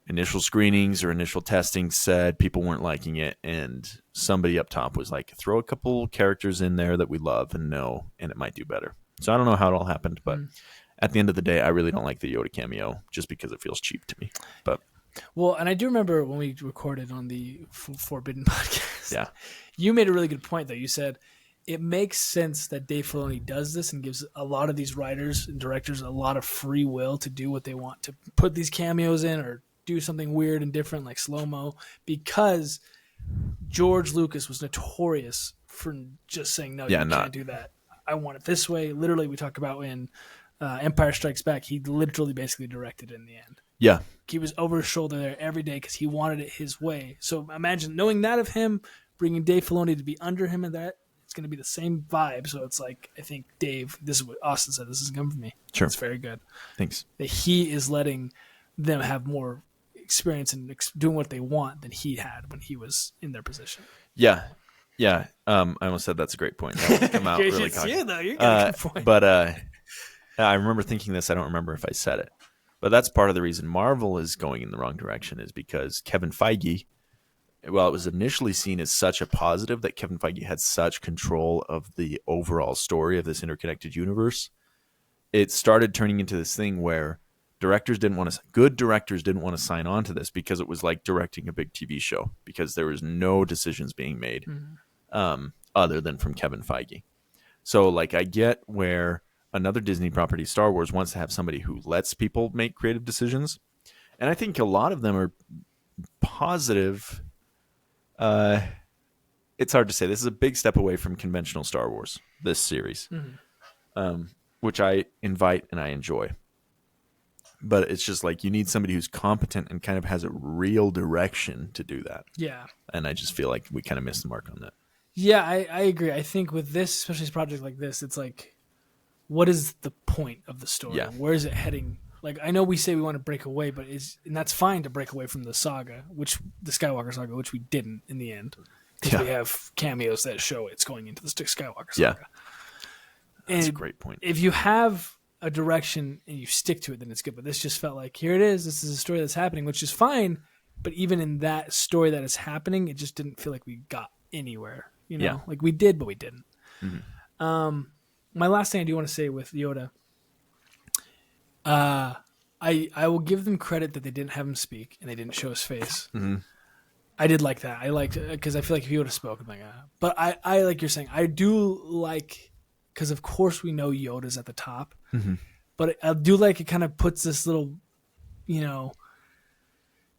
initial screenings or initial testing said people weren't liking it, and somebody up top was like, throw a couple characters in there that we love and know, and it might do better. So I don't know how it all happened, but at the end of the day, I really don't like the Yoda cameo just because it feels cheap to me. But well, and I do remember when we recorded on the Forbidden podcast. Yeah, you made a really good point, though. You said it makes sense that Dave Filoni does this and gives a lot of these writers and directors a lot of free will to do what they want, to put these cameos in or do something weird and different like slow-mo, because George Lucas was notorious for just saying, no, you can't do that. I want it this way. Literally, we talk about in Empire Strikes Back, he literally basically directed in the end. Yeah. He was over his shoulder there every day because he wanted it his way. So imagine knowing that of him, bringing Dave Filoni to be under him and that, it's going to be the same vibe. So it's like, I think Dave, this is what Austin said, this is coming from me. Sure. It's very good. Thanks. That he is letting them have more experience and doing what they want than he had when he was in their position. Yeah. Yeah. I almost said that's a great point. That would come out really cocky. Yeah, though. You got a good point. But I remember thinking this. I don't remember if I said it. But that's part of the reason Marvel is going in the wrong direction, is because Kevin Feige, well, it was initially seen as such a positive that Kevin Feige had such control of the overall story of this interconnected universe. It started turning into this thing where good directors didn't want to sign on to this because it was like directing a big TV show, because there was no decisions being made other than from Kevin Feige. So like, I get where another Disney property, Star Wars, wants to have somebody who lets people make creative decisions. And I think a lot of them are positive. It's hard to say. This is a big step away from conventional Star Wars, this series, which I invite and I enjoy. But it's just like, you need somebody who's competent and kind of has a real direction to do that. Yeah. And I just feel like we kind of missed the mark on that. Yeah, I agree. I think with this, especially a project like this, it's like, what is the point of the story? Yeah. Where is it heading? Like, I know we say we want to break away, but and that's fine to break away from the saga, the Skywalker saga, which we didn't in the end, because we have cameos that show it's going into the Skywalker saga. Yeah, that's and a great point. If you have a direction and you stick to it, then it's good. But this just felt like, here it is. This is a story that's happening, which is fine. But even in that story that is happening, it just didn't feel like we got anywhere. You know, like we did, but we didn't. Mm-hmm. My last thing I do want to say with Yoda, I will give them credit that they didn't have him speak and they didn't show his face. Mm-hmm. I did like that. I liked it because I feel like if he would have spoken, like, but I like you're saying, I do like, because of course we know Yoda's at the top, But I do like it kind of puts this little,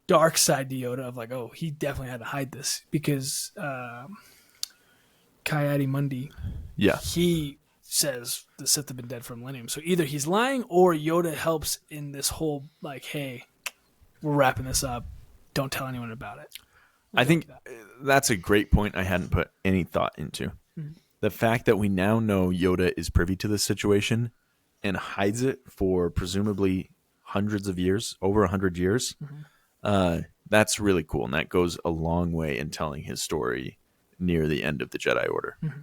dark side to Yoda of like, oh, he definitely had to hide this because Mundi, Yeah. he says the Sith have been dead for a millennium. So either he's lying or Yoda helps in this whole like, hey, we're wrapping this up. Don't tell anyone about it. I think that's a great point I hadn't put any thought into. Mm-hmm. The fact that we now know Yoda is privy to this situation and hides it for presumably hundreds of years, over 100 years, that's really cool. And that goes a long way in telling his story near the end of the Jedi Order. Mm-hmm.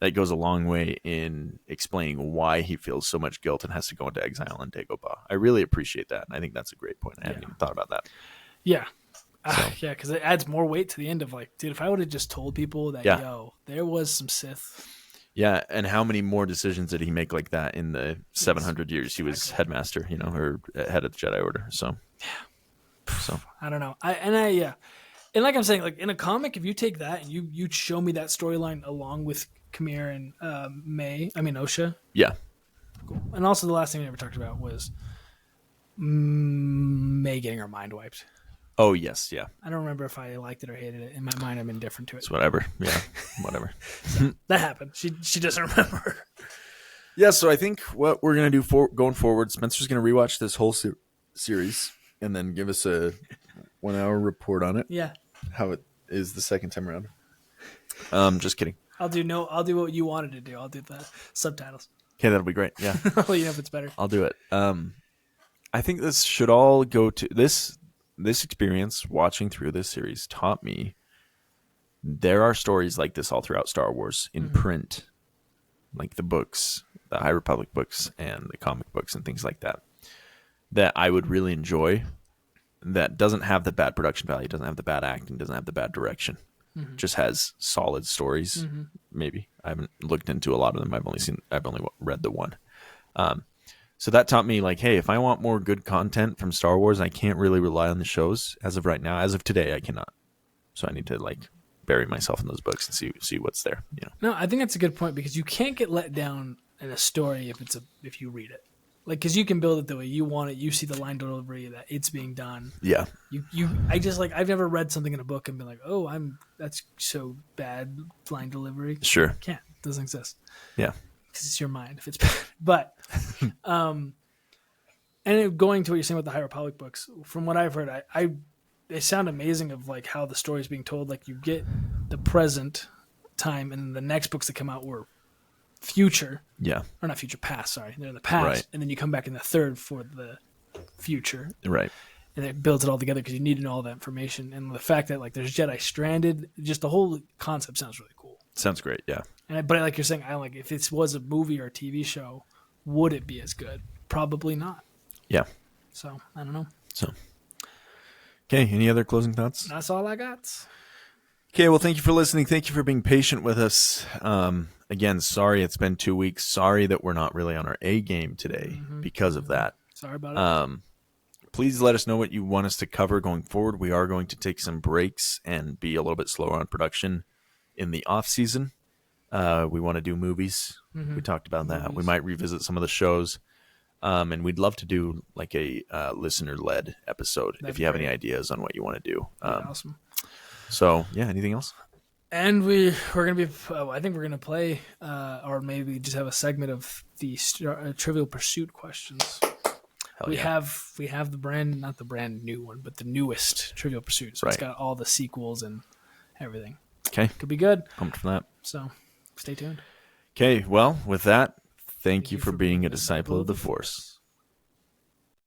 That goes a long way in explaining why he feels so much guilt and has to go into exile on Dagobah. I really appreciate that. And I think that's a great point. I hadn't even thought about that. Yeah. Yeah, because it adds more weight to the end of like, dude, if I would have just told people that, there was some Sith. Yeah, and how many more decisions did he make like that in the 700 years he was headmaster, or head of the Jedi Order? So, I don't know. And like I'm saying, like in a comic, if you take that and you show me that storyline along with Khmer and Osha. Yeah. Cool. And also the last thing we never talked about was May getting her mind wiped. Oh, yes, yeah. I don't remember if I liked it or hated it. In my mind, I'm indifferent to it. It's whatever. Yeah, whatever. So, that happened. She doesn't remember. Yeah, so I think what we're going to do going forward, Spencer's going to rewatch this whole series and then give us a 1 hour report on it. Yeah. How it is the second time around. Just kidding. I'll do what you wanted to do. I'll do the subtitles. Okay, that'll be great. Yeah. I'll let you know if it's better. I'll do it. I think this should all go to this experience watching through this series taught me there are stories like this all throughout Star Wars in print, like the books, the High Republic books and the comic books and things like that I would really enjoy, that doesn't have the bad production value, doesn't have the bad acting, doesn't have the bad direction, just has solid stories. Maybe I haven't looked into a lot of them. I've only read the one. So that taught me, like, hey, if I want more good content from Star Wars, I can't really rely on the shows as of right now. As of today, I cannot. So I need to, like, bury myself in those books and see what's there. No, I think that's a good point because you can't get let down in a story if you read it. Like, because you can build it the way you want it. You see the line delivery that it's being done. Yeah. I've never read something in a book and been like, oh, that's so bad line delivery. Sure. Can't. It doesn't exist. Yeah. Because it's your mind if it's bad. But, and going to what you're saying about the High Republic books, from what I've heard, they sound amazing of like how the story is being told. Like you get the present time, and the next books that come out were future. Yeah. Or not future, past. Sorry, they're in the past, right. And then you come back in the third for the future. Right. And it builds it all together because you need to know all that information. And the fact that like there's Jedi stranded, just the whole concept sounds really cool. Sounds great. Yeah. But like you're saying, if it was a movie or a TV show, would it be as good? Probably not. Yeah. So I don't know. So, okay. Any other closing thoughts? That's all I got. Okay. Well, thank you for listening. Thank you for being patient with us. Again, sorry it's been 2 weeks. Sorry that we're not really on our A game today because of that. Sorry about it. Please let us know what you want us to cover going forward. We are going to take some breaks and be a little bit slower on production in the off season. We want to do movies. We talked about that. We might revisit some of the shows. And we'd love to do like a listener-led episode. If you have any ideas on what you want to do. Awesome. So, yeah, anything else? And we're going to be, I think we're going to play, or maybe just have a segment of the Trivial Pursuit questions. We have the brand, not the brand new one, but the newest Trivial Pursuit. So It's got all the sequels and everything. Okay. Could be good. Pumped for that. So stay tuned. Okay. Well, with that, thank you for being a disciple of the Force.